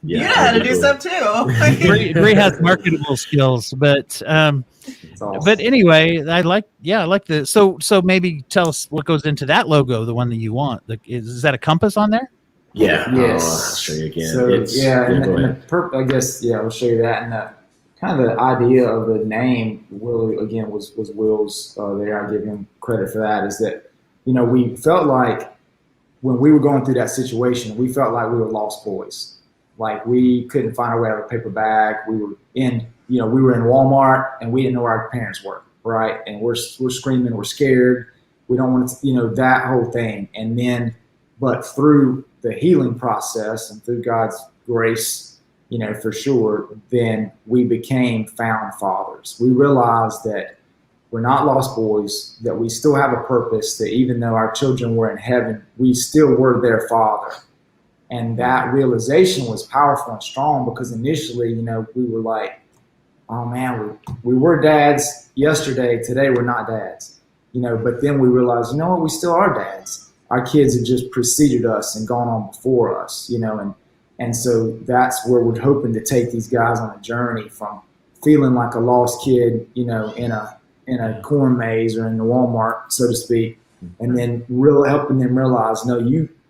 You know how to do stuff too. Bree has marketable skills, but anyway, I like the so maybe tell us what goes into that logo, the one that you want. Is that a compass on there? Yeah. Yes. I'll show you again. So I guess I'll show you that. And the kind of the idea of the name, Will, again, was Will's there. I give him credit for that. Is that we felt like when we were going through that situation, we felt like we were lost boys. Like we couldn't find our way out of a paper bag. We were in Walmart and we didn't know where our parents were, right? And we're screaming, we're scared. We don't want to, that whole thing. And then, but through the healing process and through God's grace, for sure, then we became found fathers. We realized that we're not lost boys, that we still have a purpose, that even though our children were in heaven, we still were their father. And that realization was powerful and strong because initially, we were like, oh man, we were dads yesterday. Today we're not dads, but then we realized, we still are dads. Our kids have just preceded us and gone on before us, and so that's where we're hoping to take these guys on a journey from feeling like a lost kid, in a corn maze or in the Walmart, so to speak, and then really helping them realize,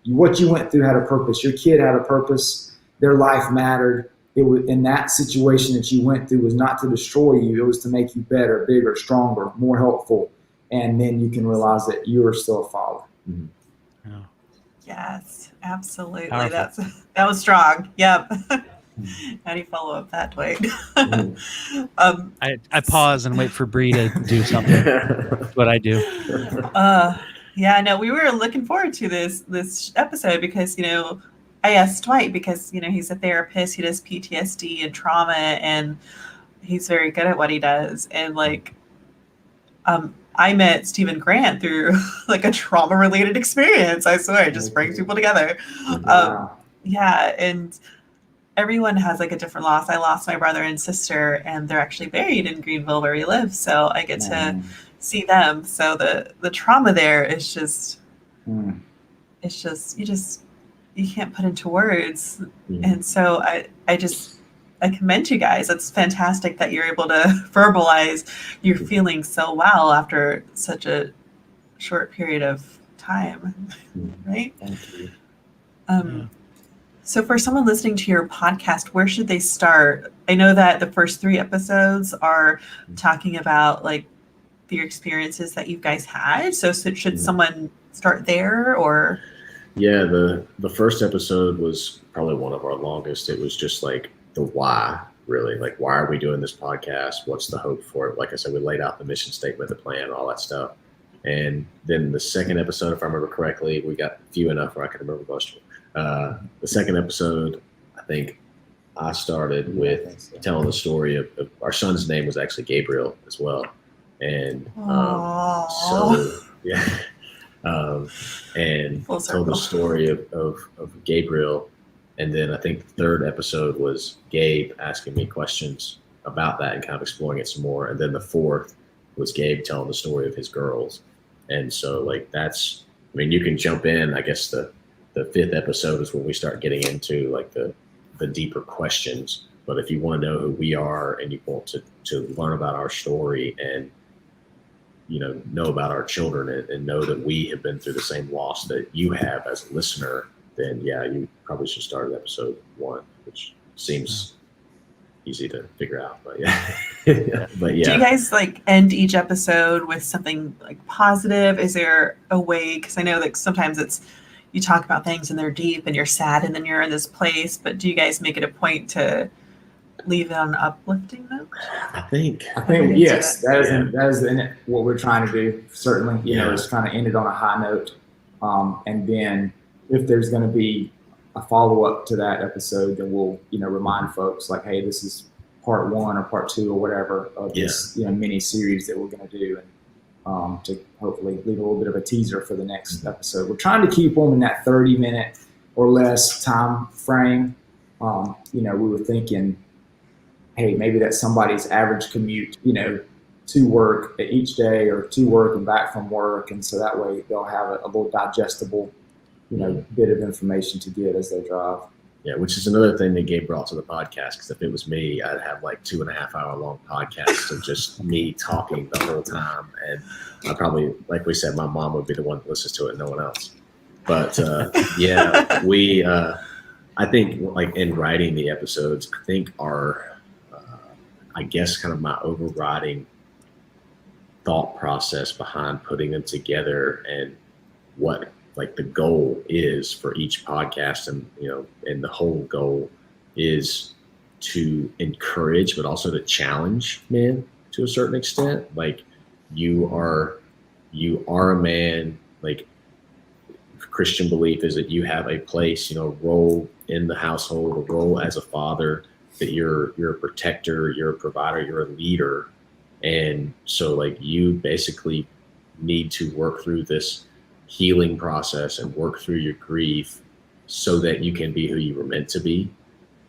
what you went through had a purpose. Your kid had a purpose. Their life mattered. It was in that situation that you went through was not to destroy you. It was to make you better, bigger, stronger, more helpful. And then you can realize that you are still a father. Mm-hmm. Yeah. Yes, absolutely. Powerful. That was strong. Yep. How do you follow up that, Dwight? I pause and wait for Bree to do something. That's what I do. We were looking forward to this episode because, I asked Dwight because, he's a therapist, he does PTSD and trauma, and he's very good at what he does. And I met Stephen Grant through like a trauma-related experience. I swear, it just brings people together. Wow. And everyone has like a different loss. I lost my brother and sister, and they're actually buried in Greenville where we live. So I get to see them. So the trauma there is just it's just you can't put into words. Mhm. And so I commend you guys. It's fantastic that you're able to verbalize your feelings so well after such a short period of time, right? Thank you. Yeah. So for someone listening to your podcast, where should they start? I know that the first 3 episodes are talking about like your experiences that you guys had. So should someone start there or? Yeah, the first episode was probably one of our longest. It was just like the why, really. Like, why are we doing this podcast? What's the hope for it? Like I said, we laid out the mission statement, the plan, all that stuff. And then the second episode, if I remember correctly, we got few enough where I can remember most of them. The second episode, I think I started with telling the story of our son's name was actually Gabriel as well. And so, yeah. And told the story of Gabriel. And then I think the third episode was Gabe asking me questions about that and kind of exploring it some more. And then the fourth was Gabe telling the story of his girls. And so like that's, I mean, you can jump in. I guess the fifth episode is when we start getting into like the deeper questions. But if you want to know who we are and you want to learn about our story and know about our children and know that we have been through the same loss that you have as a listener, then yeah, you probably should start at episode 1, which seems easy to figure out, but yeah. But yeah. Do you guys like end each episode with something like positive? Is there a way, because I know that sometimes it's you talk about things and they're deep and you're sad and then you're in this place, but do you guys make it a point to leave it on an uplifting note? I think yes, that is what we're trying to do. Certainly, is trying to end it on a high note, and then if there's going to be a follow up to that episode, then we'll remind folks like, hey, this is part 1 or part 2 or whatever of this mini series that we're going to do, and to hopefully leave a little bit of a teaser for the next episode. We're trying to keep them in that 30-minute or less time frame. We were thinking, hey, maybe that's somebody's average commute, to work each day or to work and back from work. And so that way they'll have a little digestible, bit of information to get as they drive. Yeah, which is another thing that Gabe brought to the podcast. Because if it was me, I'd have like 2.5 hour long podcasts of just me talking the whole time. And I probably, like we said, my mom would be the one that listens to it and no one else. But yeah, we, I think like in writing the episodes, I think I guess kind of my overriding thought process behind putting them together and what like the goal is for each podcast, and and the whole goal is to encourage but also to challenge men to a certain extent. Like you are a man, like Christian belief is that you have a place, role in the household, a role as a father, that you're a protector, you're a provider, you're a leader. And so like you basically need to work through this healing process and work through your grief so that you can be who you were meant to be.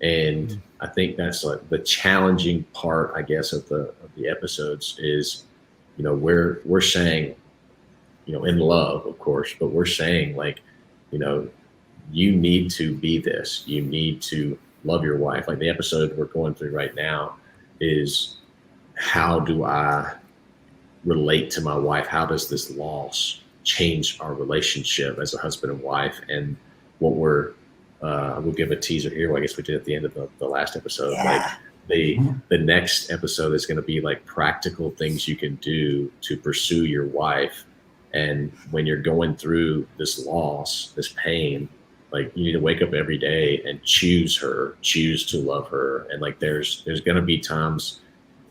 And I think that's like the challenging part, I guess, of the episodes is, we're saying, in love, of course, but we're saying like, you need to be this, you need to love your wife. Like the episode we're going through right now is, how do I relate to my wife? How does this loss change our relationship as a husband and wife? And what we'll give a teaser here. Well, I guess we did at the end of the last episode. Yeah. Like the next episode is going to be like practical things you can do to pursue your wife. And when you're going through this loss, this pain, like you need to wake up every day and choose to love her. And like there's going to be times,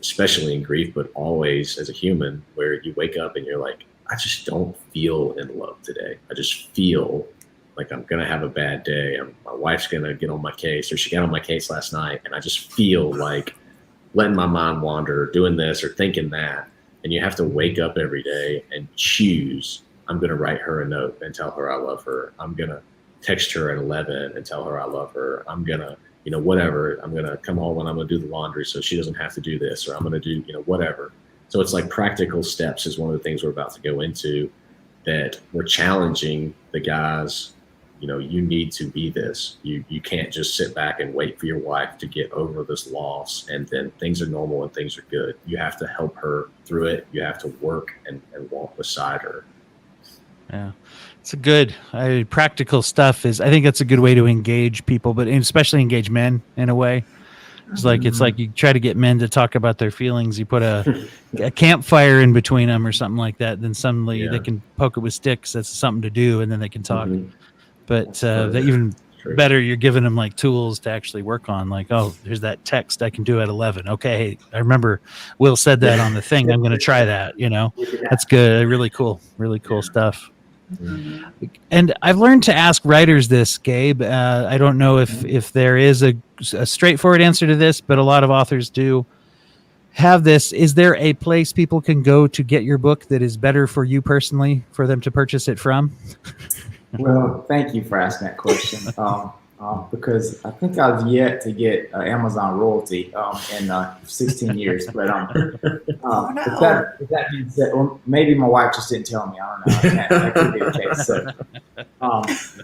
especially in grief, but always as a human, where you wake up and you're like, I just don't feel in love today. I just feel like I'm going to have a bad day. My wife's going to get on my case, or she got on my case last night. And I just feel like letting my mind wander, doing this or thinking that. And you have to wake up every day and choose, I'm going to write her a note and tell her I love her. I'm going to text her at 11 and tell her I love her. I'm going to, whatever. I'm going to come home and I'm going to do the laundry so she doesn't have to do this, or I'm going to do, whatever. So it's like practical steps is one of the things we're about to go into. that we're challenging the guys. You need to be this. You can't just sit back and wait for your wife to get over this loss and then things are normal and things are good. You have to help her through it. You have to work and walk beside her. Yeah, it's a good practical stuff. I think that's a good way to engage people, but especially engage men in a way. It's like you try to get men to talk about their feelings. You put a campfire in between them or something like that. Then suddenly they can poke it with sticks. That's something to do, and then they can talk. But even better, you're giving them like tools to actually work on. Like, oh, there's that text I can do at 11. Okay, I remember Will said that on the thing. I'm going to try that. That's good. Really cool stuff. And I've learned to ask writers this, Gabe. I don't know if there is a straightforward answer to this, but a lot of authors do have this. Is there a place people can go to get your book that is better for you personally, for them to purchase it from? Well, thank you for asking that question. Because I think I've yet to get Amazon royalty in 16 years. But if that means that, or maybe my wife just didn't tell me. I don't know. That could be the case. So,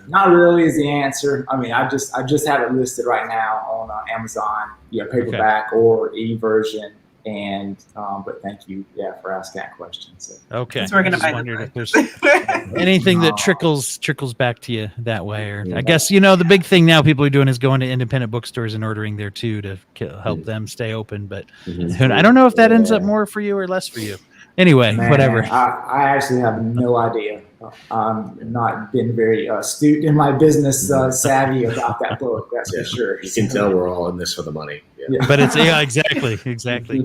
not really is the answer. I mean, I just have it listed right now on Amazon, paperback or e-version. And but thank you, for asking that question. So. Okay, so we're gonna buy if there's anything that trickles back to you that way, or I guess the big thing now people are doing is going to independent bookstores and ordering there too to help them stay open. But I don't know if that ends up more for you or less for you. Anyway, whatever. I actually have no idea. I'm not been very astute in my business savvy about that book. That's for sure. You can tell we're all in this for the money. Yeah. But it's exactly.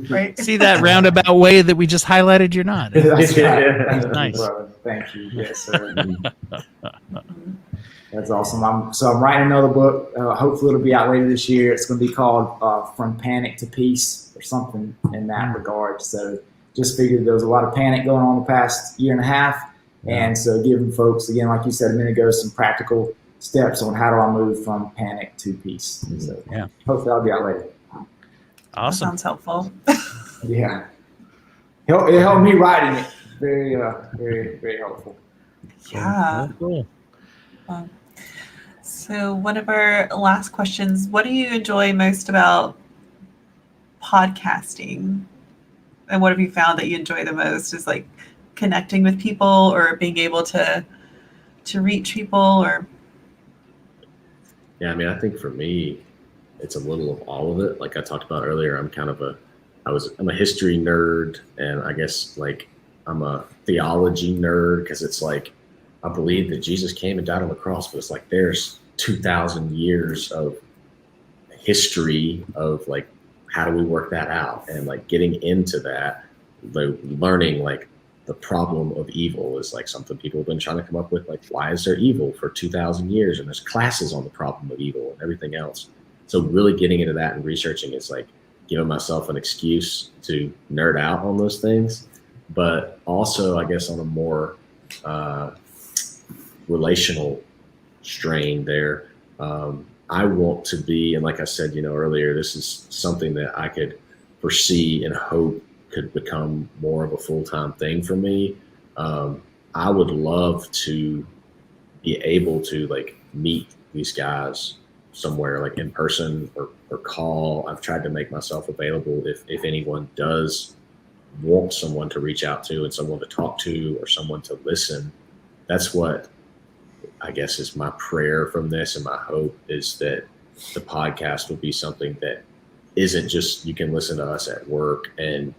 Right. See that roundabout way that we just highlighted? You're not. That's right. That's nice. Brother. Thank you. Yes, sir. That's awesome. I'm writing another book. Hopefully it'll be out later this year. It's going to be called From Panic to Peace or something in that regard. So just figured there was a lot of panic going on the past year and a half. And so giving folks, again, like you said a minute ago, some practical steps on how do I move from panic to peace. So hopefully that'll be out later. Awesome. That sounds helpful. Yeah. It helped me writing it. Very, very, very helpful. Yeah. Cool. So one of our last questions, what do you enjoy most about podcasting? And what have you found that you enjoy the most? Is like connecting with people or being able to reach people or? Yeah, I mean, I think for me, it's a little of all of it. Like I talked about earlier, I'm a history nerd, and I guess like I'm a theology nerd because it's like I believe that Jesus came and died on the cross, but it's like there's 2,000 years of history of like how do we work that out, and like getting into that, learning like the problem of evil is like something people have been trying to come up with. Like, why is there evil for 2,000 years? And there's classes on the problem of evil and everything else. So really getting into that and researching is like giving myself an excuse to nerd out on those things. But also, I guess on a more relational strain there, I want to be, and like I said, earlier, this is something that I could foresee and hope could become more of a full-time thing for me. I would love to be able to like meet these guys somewhere like in person or call. I've tried to make myself available if anyone does want someone to reach out to and someone to talk to or someone to listen. That's what I guess is my prayer from this, and my hope is that the podcast will be something that isn't just you can listen to us at work and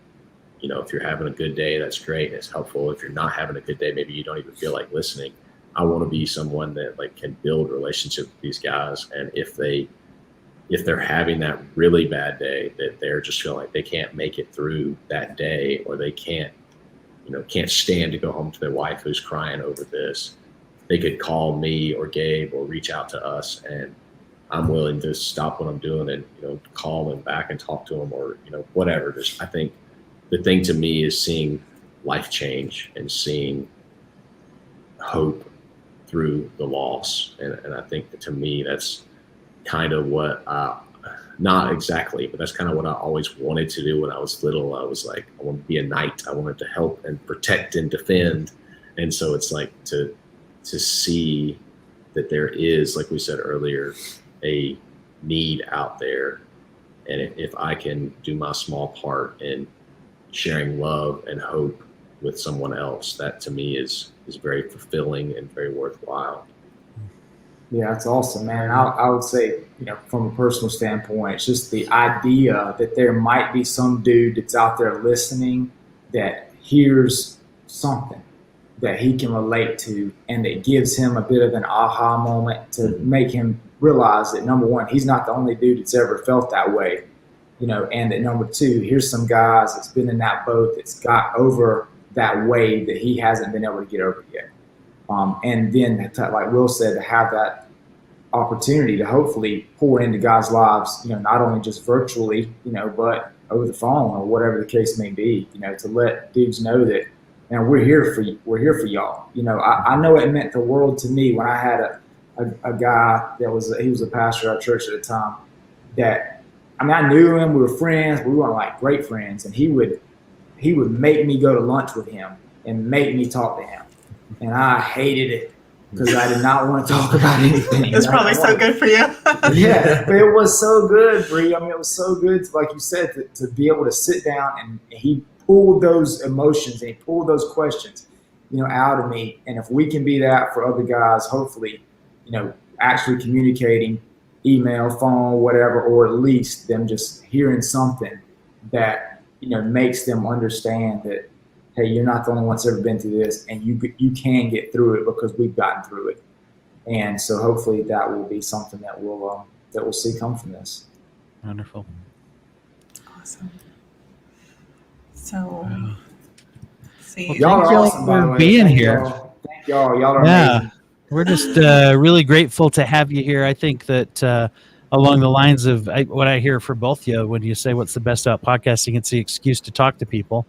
if you're having a good day, that's great. It's helpful. If you're not having a good day, maybe you don't even feel like listening. I want to be someone that like can build relationships with these guys. And if they're having that really bad day, that they're just feeling like they can't make it through that day, or they can't stand to go home to their wife who's crying over this, they could call me or Gabe or reach out to us, and I'm willing to stop what I'm doing and, call them back and talk to them or, whatever. I think the thing to me is seeing life change and seeing hope through the loss. And I think that to me, that's kind of what, not exactly, but that's kind of what I always wanted to do when I was little. I was like, I wanted to be a knight. I wanted to help and protect and defend. And so it's like to see that there is, like we said earlier, a need out there. And if I can do my small part in sharing love and hope with someone else, that to me is very fulfilling and very worthwhile. Yeah, that's awesome, man. I would say, from a personal standpoint, it's just the idea that there might be some dude that's out there listening that hears something that he can relate to, and that gives him a bit of an aha moment to make him realize that, number one, he's not the only dude that's ever felt that way, and that number two, here's some guys that's been in that boat that's got over that wave that he hasn't been able to get over yet. And then, like Will said, to have that opportunity to hopefully pour into guys' lives, not only just virtually, but over the phone or whatever the case may be, to let dudes know that, we're here for you. We're here for y'all. I know it meant the world to me when I had a guy he was a pastor at our church at the time that, I knew him, we were friends, but we weren't like great friends. And he would make me go to lunch with him and make me talk to him. And I hated it because I did not want to talk about anything. It's probably so good for you. Yeah, but it was so good, Bree. It was so good, like you said, to be able to sit down, and he pulled those emotions and he pulled those questions, out of me. And if we can be that for other guys, hopefully, actually communicating, email, phone, whatever, or at least them just hearing something that, makes them understand that, hey, you're not the only one that's ever been through this, and you can get through it because we've gotten through it. And so hopefully that will be something that we'll see come from this. Wonderful. Awesome. So, see, Y'all are awesome, by the for way. being Thank here. Y'all. Thank y'all. Y'all are amazing. We're just really grateful to have you here. I think that along the lines of what I hear for both of you when you say what's the best about podcasting, it's the excuse to talk to people.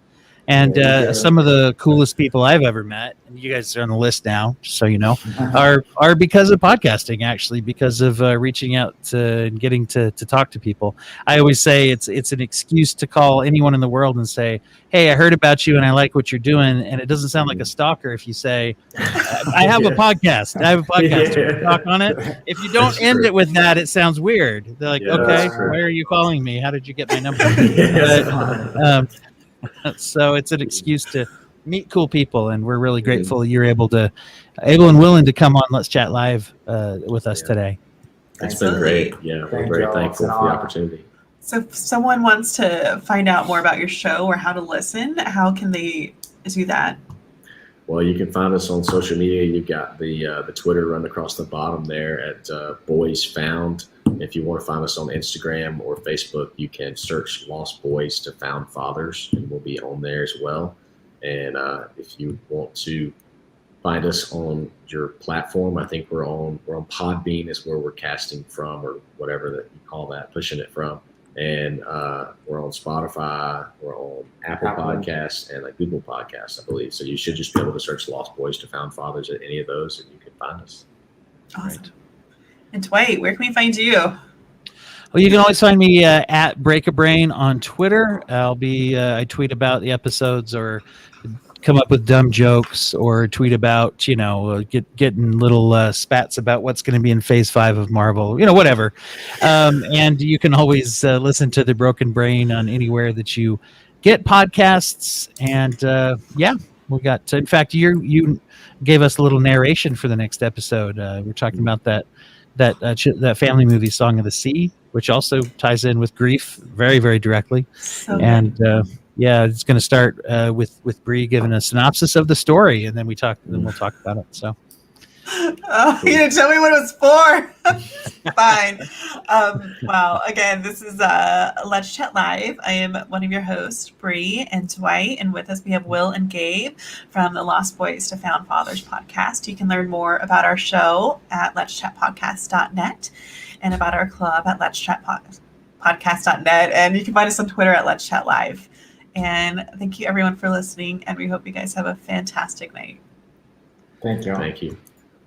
And some of the coolest people I've ever met, and you guys are on the list now, just so you know, are because of podcasting, actually, because of reaching out to and getting to talk to people. I always say it's an excuse to call anyone in the world and say, hey, I heard about you and I like what you're doing. And it doesn't sound like a stalker if you say, I have a podcast. I have a podcast. Yeah. Talk on it. If you don't end it with that, it sounds weird. They're like, Yeah, okay, that's true. why are you calling me? How did you get my number? Yes. So it's an excuse to meet cool people, and we're really grateful you're able and willing to come on Let's Chat Live with us today. It's been great. Yeah, we're Thank very y'all. thankful It's for an the honor. opportunity. So if someone wants to find out more about your show or how to listen, how can they do that? Well, you can find us on social media. You've got the Twitter run across the bottom there at Boys Found. If you want to find us on Instagram or Facebook, you can search Lost Boys to Found Fathers, and we'll be on there as well. And if you want to find us on your platform, I think we're on Podbean is where we're casting from, or whatever that you call that, pushing it from. And we're on Spotify, we're on Apple Podcasts, and like Google Podcasts, I believe. So you should just be able to search Lost Boys to Found Fathers at any of those, and you can find us. Awesome. Right. And Dwight, where can we find you? Well, you can always find me at Break a Brain on Twitter. I tweet about the episodes or come up with dumb jokes or tweet about, getting little spats about what's going to be in Phase 5 of Marvel, whatever. And you can always listen to The Broken Brain on anywhere that you get podcasts. And we got, in fact, you gave us a little narration for the next episode. We're talking about that family movie, Song of the Sea, which also ties in with grief very, very directly. So And it's going to start with Bree giving a synopsis of the story, and then we'll talk about it. So, oh, you didn't tell me what it was for. Fine. Wow. Again, this is Let's Chat Live. I am one of your hosts, Bree and Dwight, and with us we have Will and Gabe from the Lost Boys to Found Fathers podcast. You can learn more about our show at letschatpodcast.net and about our club at letschatpodcast.net, and you can find us on Twitter at Let's Chat Live. And thank you everyone for listening, and we hope you guys have a fantastic night. Thank you. Thank you.